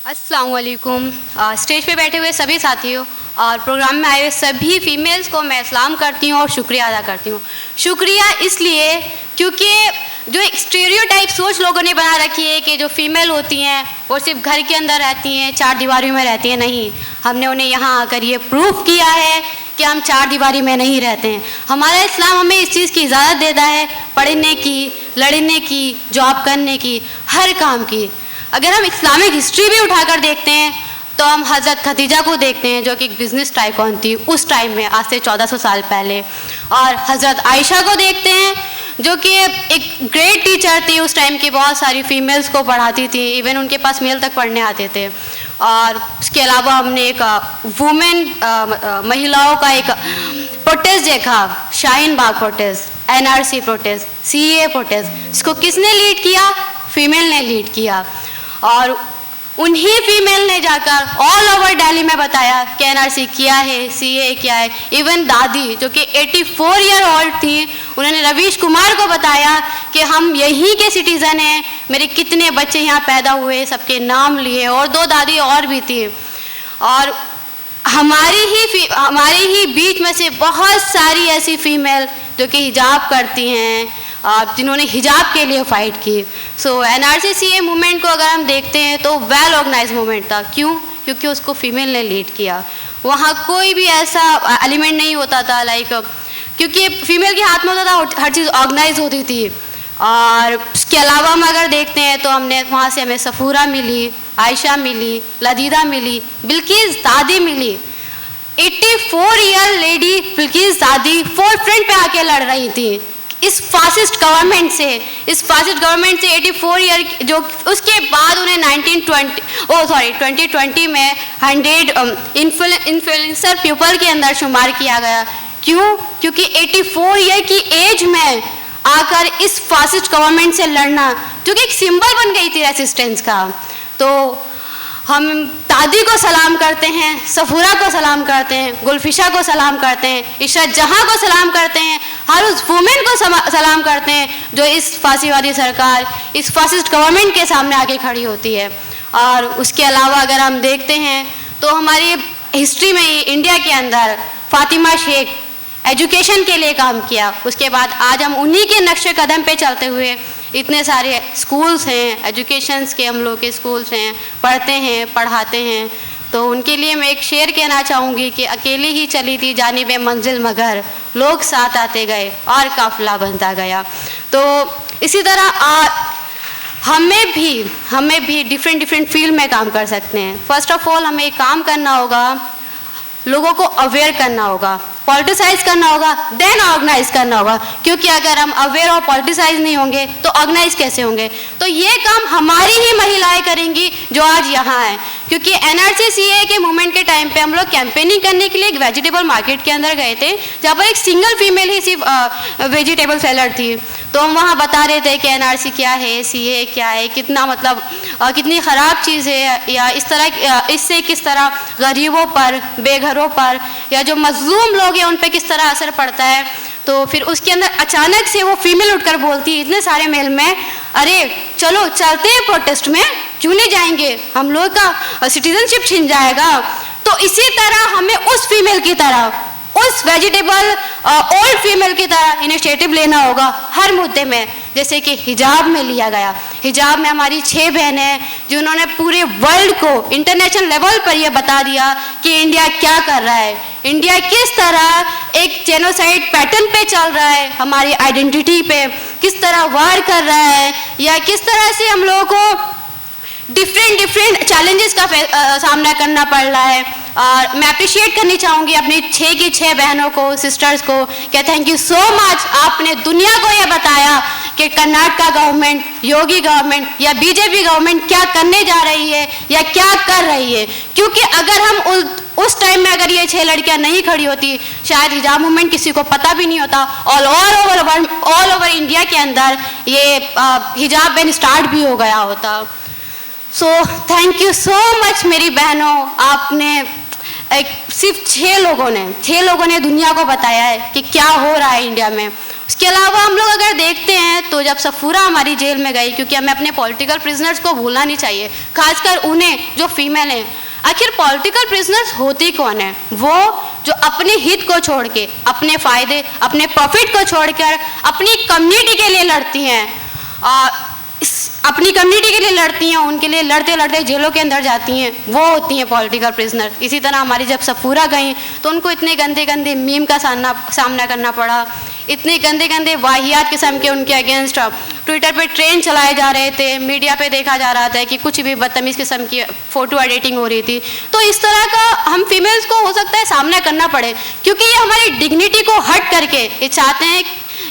अस्सलाम वालेकुम। स्टेज पे बैठे हुए सभी साथियों और प्रोग्राम में आए हुए सभी फीमेल्स को मैं सलाम करती हूँ और शुक्रिया अदा करती हूँ। शुक्रिया इसलिए क्योंकि जो एक स्टीरियोटाइप सोच लोगों ने बना रखी है कि जो फीमेल होती हैं वो सिर्फ घर के अंदर रहती हैं, चार दीवारों में रहती हैं, नहीं, हमने उन्हें यहाँ आकर ये प्रूफ किया है कि हम चार दीवारी में नहीं रहते हैं। हमारा इस्लाम हमें इस चीज़ की इजाज़त देता है, पढ़ने की, लड़ने की, जॉब करने की, हर काम की। अगर हम इस्लामिक हिस्ट्री भी उठाकर देखते हैं तो हम हज़रत खदीजा को देखते हैं जो कि एक बिज़नेस टाइकॉन थी उस टाइम में, आज से 1400 साल पहले, और हज़रत आयशा को देखते हैं जो कि एक ग्रेट टीचर थी उस टाइम की, बहुत सारी फीमेल्स को पढ़ाती थी, इवन उनके पास मेल तक पढ़ने आते थे। और उसके अलावा हमने एक वुमेन महिलाओं का एक प्रोटेस्ट देखा, Shaheen Bagh protest, NRC protest, CAA protest. इसको किसने लीड किया? फीमेल ने लीड किया। और उन्हीं फीमेल ने जाकर ऑल ओवर दिल्ली में बताया कि एनआरसी क्या है, सीए क्या है। इवन दादी जो कि 84 ईयर ओल्ड थी, उन्होंने रवीश कुमार को बताया कि हम यहीं के सिटीज़न हैं, मेरे कितने बच्चे यहाँ पैदा हुए, सबके नाम लिए, और 2 दादी और भी थी। और हमारे ही बीच में से बहुत सारी ऐसी फीमेल जो कि हिजाब करती हैं, जिन्होंने हिजाब के लिए फ़ाइट की। सो एनआरसी सीए मूवमेंट को अगर हम देखते हैं तो वेल ऑर्गेनाइज मूवमेंट था। क्यों? क्योंकि उसको फीमेल ने लीड किया। वहाँ कोई भी ऐसा एलिमेंट नहीं होता था लाइक, क्योंकि फीमेल के हाथ में होता था, हर चीज़ ऑर्गेनाइज होती थी। और उसके अलावा हम अगर देखते हैं तो हमने वहाँ से हमें सफूरा मिली, आयशा मिली, लदीदा मिली, बिल्किस दादी मिली। 84 ईयर लेडी बिल्किस दादी फोर फ्रंट पे आके लड़ रही थी इस फासिस्ट गवर्नमेंट से, 84 ईयर, जो उसके बाद उन्हें 2020 में 100 इन्फ्लुएंसर पीपल के अंदर शुमार किया गया। क्यों? क्योंकि 84 ईयर की एज में आकर इस फासिस्ट गवर्नमेंट से लड़ना, जो कि एक सिंबल बन गई थी रेसिस्टेंस का। तो हम दादी को सलाम करते हैं, सफूरा को सलाम करते हैं, गुलफिशा को सलाम करते हैं, इशरत जहाँ को सलाम करते हैं, हर उस वुमेन को सलाम करते हैं जो इस फांसीवादी सरकार, इस फासिस्ट गवर्नमेंट के सामने आके खड़ी होती है। और उसके अलावा अगर हम देखते हैं तो हमारी हिस्ट्री में ही इंडिया के अंदर फातिमा शेख एजुकेशन के लिए काम किया। उसके बाद आज हम उन्हीं के नक्शे कदम पे चलते हुए इतने सारे स्कूल्स हैं, एजुकेशंस के हम लोग के स्कूल्स हैं, पढ़ते हैं, पढ़ाते हैं। तो उनके लिए मैं एक शेर कहना चाहूँगी कि अकेली ही चली थी जानिबे मंजिल मगर लोग साथ आते गए और काफिला बनता गया। तो इसी तरह हमें भी डिफरेंट फील्ड में काम कर सकते हैं। फर्स्ट ऑफ ऑल हमें एक काम करना होगा, लोगों को अवेयर करना होगा, पॉलिटिसाइज करना होगा, देन ऑर्गेनाइज करना होगा। क्योंकि अगर हम अवेयर और पॉलिटिसाइज नहीं होंगे तो ऑर्गेनाइज कैसे होंगे? तो ये काम हमारी ही महिलाएं करेंगी जो आज यहाँ हैं। क्योंकि एनआरसी सीए के मूवमेंट के टाइम पे हम लोग कैंपेनिंग करने के लिए एक वेजिटेबल मार्केट के अंदर गए थे, जहाँ पर एक सिंगल फीमेल ही सिर्फ वेजिटेबल सेलर थी। तो हम वहाँ बता रहे थे कि एनआरसी क्या है, सीए क्या है, कितना मतलब कितनी ख़राब चीज़ है, या इस तरह इससे किस तरह गरीबों पर, बेघरों पर, या जो मजलूम लोग हैं उन पर किस तरह असर पड़ता है। तो फिर उसके अंदर अचानक से वो फीमेल उठकर बोलती है इतने सारे मेल में, अरे चलो चलते हैं प्रोटेस्ट में, क्यों नहीं जाएंगे, हम लोग का सिटीजनशिप छिन जाएगा। तो इसी तरह हमें उस फीमेल की तरह, उस वेजिटेबल ओल्ड फीमेल की तरह इनिशिएटिव लेना होगा हर मुद्दे में। जैसे कि हिजाब में लिया गया, हिजाब में हमारी 6 बहनें हैं जिन्होंने पूरे वर्ल्ड को इंटरनेशनल लेवल पर यह बता दिया कि इंडिया क्या कर रहा है, इंडिया किस तरह एक जेनोसाइड पैटर्न पे चल रहा है, हमारी आइडेंटिटी पे किस तरह वार कर रहा है, या किस तरह से हम लोगों को डिफरेंट चैलेंजेस का सामना करना पड़ रहा है। और मैं अप्रिशिएट करनी चाहूँगी अपनी 6 की 6 बहनों को, सिस्टर्स को, कि थैंक यू सो मच, आपने दुनिया को ये बताया कि कर्नाटका गवर्नमेंट, योगी गवर्नमेंट या बीजेपी गवर्नमेंट क्या करने जा रही है या क्या कर रही है। क्योंकि अगर हम उस टाइम में अगर ये 6 लड़कियां नहीं खड़ी होती, शायद हिजाब मूवमेंट किसी को पता भी नहीं होता, ऑल ओवर इंडिया के अंदर ये हिजाब बैन स्टार्ट भी हो गया होता। So thank you so much मेरी बहनों, आपने सिर्फ 6 लोगों ने दुनिया को बताया है कि क्या हो रहा है इंडिया में। उसके अलावा हम लोग अगर देखते हैं तो जब सफूरा हमारी जेल में गई, क्योंकि हमें अपने पॉलिटिकल प्रिजनर्स को भूलना नहीं चाहिए, खासकर उन्हें जो फीमेल हैं। आखिर पॉलिटिकल प्रिजनर्स होती कौन है? वो जो अपने हित को छोड़ के, अपने फ़ायदे, अपने प्रॉफिट को छोड़कर अपनी कम्युनिटी के लिए लड़ती हैं, अपनी कम्युनिटी के लिए लड़ती हैं, उनके लिए लड़ते लड़ते जेलों के अंदर जाती हैं, वो होती हैं पॉलिटिकल प्रिजनर। इसी तरह हमारी जब सफूरा गई तो उनको इतने गंदे गंदे मीम का सामना करना पड़ा, इतने गंदे गंदे वाहियात किस्म के उनके अगेंस्ट ट्विटर पे ट्रेंड चलाए जा रहे थे, मीडिया पे देखा जा रहा था कि कुछ भी बदतमीज़ किस्म की फ़ोटो एडिटिंग हो रही थी। तो इस तरह का हम फीमेल्स को हो सकता है सामना करना पड़े, क्योंकि ये हमारी डिग्निटी को हट करके ये चाहते हैं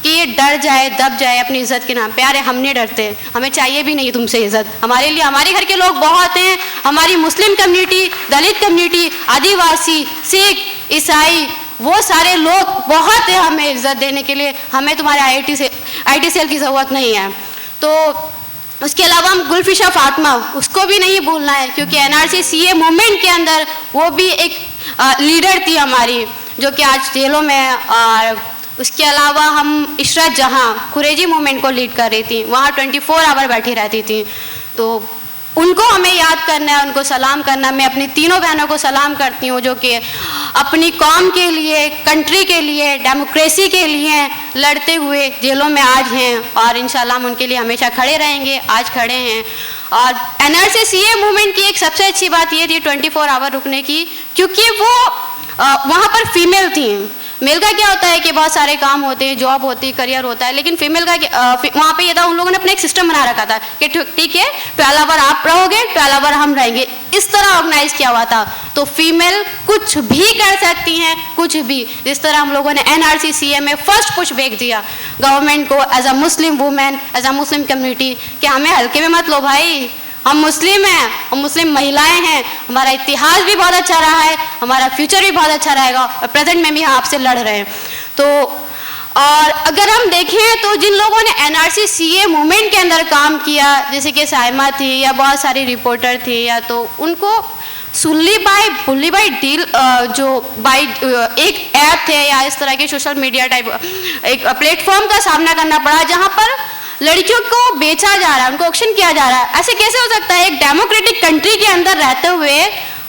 कि ये डर जाए, दब जाए अपनी इज्जत के नाम पे। अरे हम नहीं डरते, हमें चाहिए भी नहीं तुमसे इज्जत। हमारे लिए हमारे घर के लोग बहुत हैं, हमारी मुस्लिम कम्युनिटी, दलित कम्युनिटी, आदिवासी, सिख, ईसाई, वो सारे लोग बहुत हैं हमें इज्जत देने के लिए। हमें तुम्हारे आईटी सेल की ज़रूरत नहीं है। तो उसके अलावा हम गुलफिशा फातिमा, उसको भी नहीं भूलना है, क्योंकि एनआरसी सीए मूवमेंट के अंदर वो भी एक लीडर थी हमारी, जो कि आज जेलों में। और उसके अलावा हम इशरत जहां कुरैशी मूवमेंट को लीड कर रही थी, वहाँ 24 आवर बैठी रहती थी। तो उनको हमें याद करना है, उनको सलाम करना। मैं अपनी तीनों बहनों को सलाम करती हूँ, जो कि अपनी कौम के लिए, कंट्री के लिए, डेमोक्रेसी के लिए लड़ते हुए जेलों में आज हैं, और इंशाल्लाह हम उनके लिए हमेशा खड़े रहेंगे, आज खड़े हैं। और एनआरसी सीए मूवमेंट की एक सबसे अच्छी बात ये थी 24 आवर रुकने की, क्योंकि वो वहाँ पर फीमेल थी। मेल का क्या होता है कि बहुत सारे काम होते हैं, जॉब होती है, करियर होता है, लेकिन फीमेल का वहाँ पे ये था, उन लोगों ने अपना एक सिस्टम बना रखा था कि ठीक है 12 आवर आप रहोगे, 12 आवर हम रहेंगे, इस तरह ऑर्गेनाइज किया हुआ था। तो फीमेल कुछ भी कर सकती हैं, कुछ भी। जिस तरह हम लोगों ने एनआरसी सीए में फर्स्ट पुश बैक दिया गवर्नमेंट को as a Muslim women, as a Muslim community, कि हमें हल्के में मत लो भाई, हम मुस्लिम हैं, हम मुस्लिम महिलाएं हैं, हमारा इतिहास भी बहुत अच्छा रहा है, हमारा फ्यूचर भी बहुत अच्छा रहेगा, और प्रेजेंट में भी हम आपसे लड़ रहे हैं। तो और अगर हम देखें तो जिन लोगों ने एनआरसी सीए मूवमेंट के अंदर काम किया, जैसे कि साइमा थी या बहुत सारी रिपोर्टर थी, या तो उनको सुल्ली बाय बुल्ली बाय डील जो बाय एक ऐप थे या इस तरह के सोशल मीडिया टाइप एक प्लेटफॉर्म का सामना करना पड़ा, जहाँ पर लड़कियों को बेचा जा रहा है, उनको ऑक्शन किया जा रहा है। ऐसे कैसे हो सकता है? एक डेमोक्रेटिक कंट्री के अंदर रहते हुए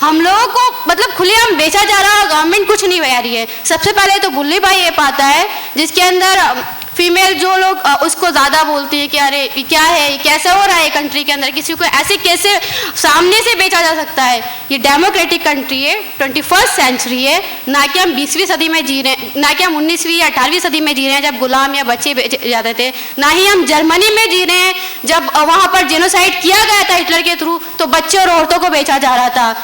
हम लोगों को मतलब खुलेआम बेचा जा रहा है, गवर्नमेंट कुछ नहीं कह रही है। सबसे पहले तो बुल्ली भाई ये पाता है, जिसके अंदर फीमेल जो लोग उसको ज़्यादा बोलती है कि अरे ये क्या है, ये कैसे हो रहा है कंट्री के अंदर, किसी को ऐसे कैसे सामने से बेचा जा सकता है। ये डेमोक्रेटिक कंट्री है, 21st सेंचुरी है, ना कि हम 20वीं सदी में जी रहे हैं, ना कि हम 19वीं या 18वीं सदी में जी रहे हैं जब गुलाम या बच्चे बेचे जाते थे, ना ही हम जर्मनी में जी रहे हैं जब वहाँ पर जेनोसाइड किया गया था हिटलर के थ्रू, तो बच्चे और औरतों को बेचा जा रहा था।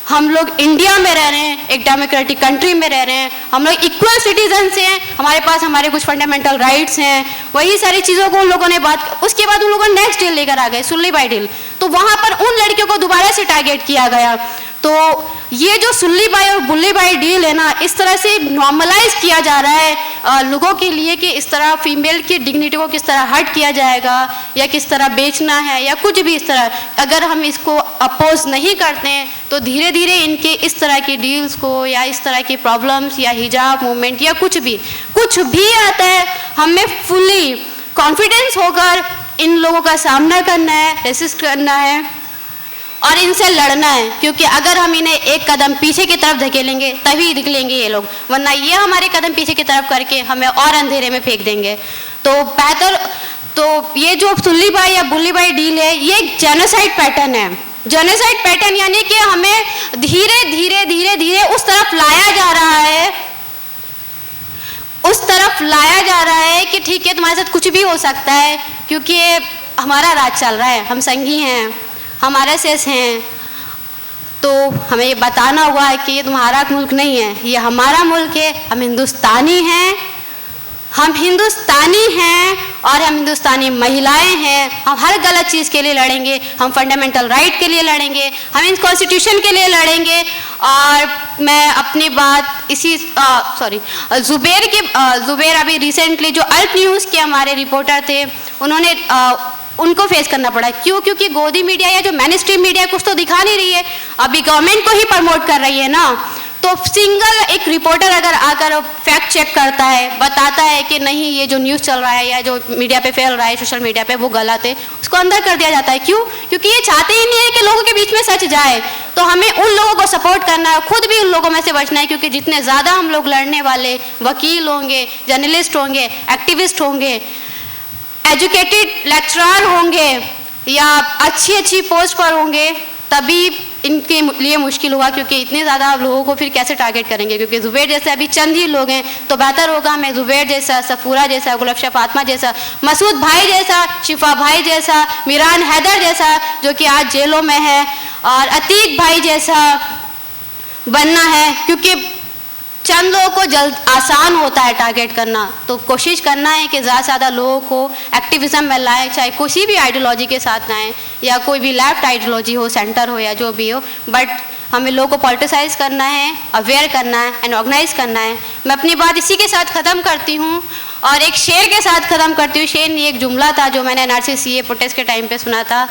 हम लोग इंडिया में रह रहे हैं, एक डेमोक्रेटिक कंट्री में रह रहे हैं, हम लोग इक्वल सिटीजन्स हैं, हमारे पास हमारे कुछ फंडामेंटल राइट्स हैं। वही सारी चीज़ों को उन लोगों ने उसके बाद उन लोगों ने नेक्स्ट डील लेकर आ गए, सुल्ली बाई डील। तो वहाँ पर उन लड़कियों को दोबारा से टारगेट किया गया। तो ये जो सुल्ली बाई और बुल्ली बाई डील है ना, इस तरह से नॉर्मलाइज किया जा रहा है लोगों के लिए कि इस तरह फीमेल की डिग्निटी को किस तरह हर्ट किया जाएगा या किस तरह बेचना है या कुछ भी इस तरह। अगर हम इसको अपोज नहीं करते हैं तो धीरे धीरे इनके इस तरह की डील्स को या इस तरह की प्रॉब्लम्स या हिजाब मूवमेंट या कुछ भी आता है, हमें फुली कॉन्फिडेंस होकर इन लोगों का सामना करना है, रेसिस्ट करना है और इनसे लड़ना है। क्योंकि अगर हम इन्हें एक कदम पीछे की तरफ धकेलेंगे तभी निकलेंगे ये लोग, वरना ये हमारे कदम पीछे की तरफ करके हमें और अंधेरे में फेंक देंगे। तो बेहतर तो ये जो सुल्ली बाई या बुल्ली बाई डील है, ये एक जेनोसाइड पैटर्न है। जेनोसाइड पैटर्न यानी कि हमें धीरे धीरे धीरे धीरे उस तरफ लाया जा रहा है कि ठीक है तुम्हारे साथ कुछ भी हो सकता है, क्योंकि हमारा राज चल रहा है, हम संघी हैं, हमारे सेस हैं, तो हमें ये बताना हुआ है कि ये तुम्हारा मुल्क नहीं है, ये हमारा मुल्क है, हम हिंदुस्तानी हैं और हम हिंदुस्तानी महिलाएं हैं। हम हर गलत चीज़ के लिए लड़ेंगे, हम फंडामेंटल राइट के लिए लड़ेंगे, हम इन कॉन्स्टिट्यूशन के लिए लड़ेंगे। और मैं अपनी बात इसी ज़ुबैर अभी रिसेंटली जो अल्ट न्यूज़ के हमारे रिपोर्टर थे, उन्होंने उनको फेस करना पड़ा। क्यों? क्योंकि गोदी मीडिया या जो मेन स्ट्रीम मीडिया कुछ तो दिखा नहीं रही है, अभी गवर्नमेंट को ही प्रमोट कर रही है ना। तो सिंगल एक रिपोर्टर अगर आकर फैक्ट चेक करता है, बताता है कि नहीं ये जो न्यूज़ चल रहा है या जो मीडिया पे फैल रहा है सोशल मीडिया पे वो गलत है, उसको अंदर कर दिया जाता है। क्यों? क्योंकि ये चाहते ही नहीं है कि लोगों के बीच में सच जाए। तो हमें उन लोगों को सपोर्ट करना है, खुद भी उन लोगों में से बचना है, क्योंकि जितने ज़्यादा हम लोग लड़ने वाले वकील होंगे, जर्नलिस्ट होंगे, एक्टिविस्ट होंगे, एजुकेटेड लेक्चरर होंगे या अच्छी पोस्ट पर होंगे, तभी इनके लिए मुश्किल होगा। क्योंकि इतने ज़्यादा लोगों को फिर कैसे टारगेट करेंगे? क्योंकि ज़ुबैर जैसे अभी चंद ही लोग हैं, तो बेहतर होगा हमें ज़ुबैर जैसा, सफूरा जैसा, गुलफ्शा फातिमा जैसा, मसूद भाई जैसा, शिफा भाई जैसा, मीरान हैदर जैसा जो कि आज जेलों में है, और अतीक भाई जैसा बनना है। क्योंकि चंद लोगों को जल्द आसान होता है टारगेट करना, तो कोशिश करना है कि ज़्यादा से ज़्यादा लोगों को एक्टिविज़म में लाएँ, चाहे किसी भी आइडियोलॉजी के साथ लाएँ या कोई भी लेफ्ट आइडियोलॉजी हो, सेंटर हो या जो भी हो, बट हमें लोगों को पॉलिटिसाइज़ करना है, अवेयर करना है एंड ऑर्गेनाइज करना है। मैं अपनी बात इसी के साथ ख़त्म करती हूँ और एक शेर के साथ ख़त्म करती हूँ। शेर नहीं, एक जुमला था जो मैंने NRC CA प्रोटेस्ट के टाइम पे सुना था।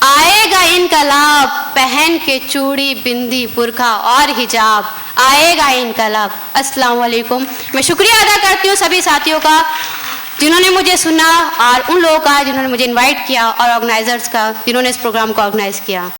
आएगा इनकलाब पहन के चूड़ी, बिंदी, बुरखा और हिजाब, आएगा इनकलाब। अस्सलाम वालेकुम। मैं शुक्रिया अदा करती हूँ सभी साथियों का जिन्होंने मुझे सुना, और उन लोगों का जिन्होंने मुझे इनवाइट किया, और ऑर्गेनाइजर्स का जिन्होंने इस प्रोग्राम को ऑर्गेनाइज किया।